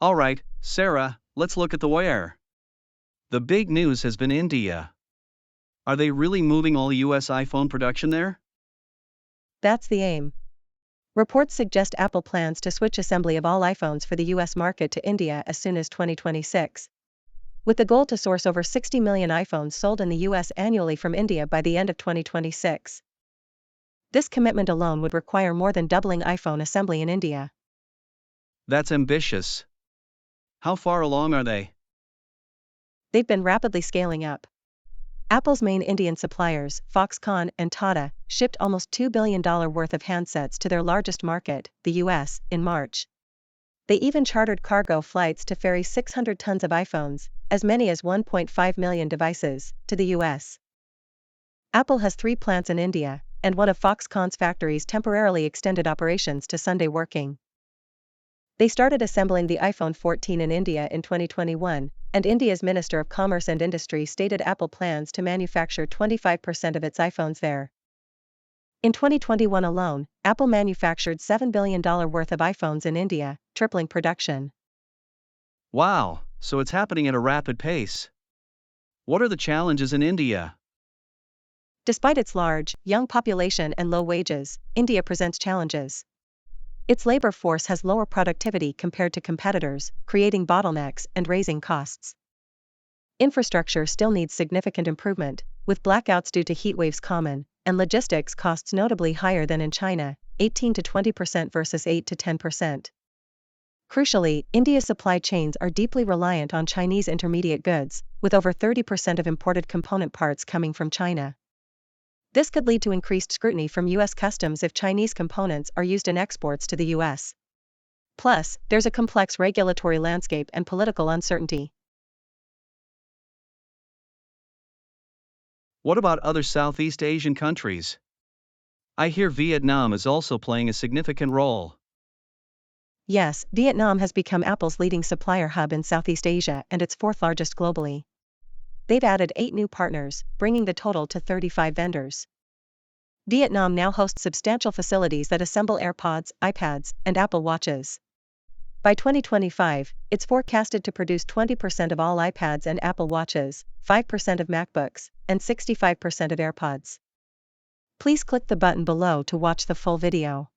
Alright, Sarah, let's look at the where. The big news has been India. Are they really moving all US iPhone production there? That's the aim. Reports suggest Apple plans to switch assembly of all iPhones for the US market to India as soon as 2026, with the goal to source over 60 million iPhones sold in the US annually from India by the end of 2026. This commitment alone would require more than doubling iPhone assembly in India. That's ambitious. How far along are they? They've been rapidly scaling up. Apple's main Indian suppliers, Foxconn and Tata, shipped almost $2 billion worth of handsets to their largest market, the US, in March. They even chartered cargo flights to ferry 600 tons of iPhones, as many as 1.5 million devices, to the US. Apple has 3 plants in India, and one of Foxconn's factories temporarily extended operations to Sunday working. They started assembling the iPhone 14 in India in 2021, and India's Minister of Commerce and Industry stated Apple plans to manufacture 25% of its iPhones there. In 2021 alone, Apple manufactured $7 billion worth of iPhones in India, tripling production. Wow, so it's happening at a rapid pace. What are the challenges in India? Despite its large, young population and low wages, India presents challenges. Its labor force has lower productivity compared to competitors, creating bottlenecks and raising costs. Infrastructure still needs significant improvement, with blackouts due to heat waves common, and logistics costs notably higher than in China, 18 to 20% versus 8 to 10%. Crucially, India's supply chains are deeply reliant on Chinese intermediate goods, with over 30% of imported component parts coming from China. This could lead to increased scrutiny from US customs if Chinese components are used in exports to the US. Plus, there's a complex regulatory landscape and political uncertainty. What about other Southeast Asian countries? I hear Vietnam is also playing a significant role. Yes, Vietnam has become Apple's leading supplier hub in Southeast Asia and its 4th largest globally. They've added 8 new partners, bringing the total to 35 vendors. Vietnam now hosts substantial facilities that assemble AirPods, iPads, and Apple Watches. By 2025, it's forecasted to produce 20% of all iPads and Apple Watches, 5% of MacBooks, and 65% of AirPods. Please click the button below to watch the full video.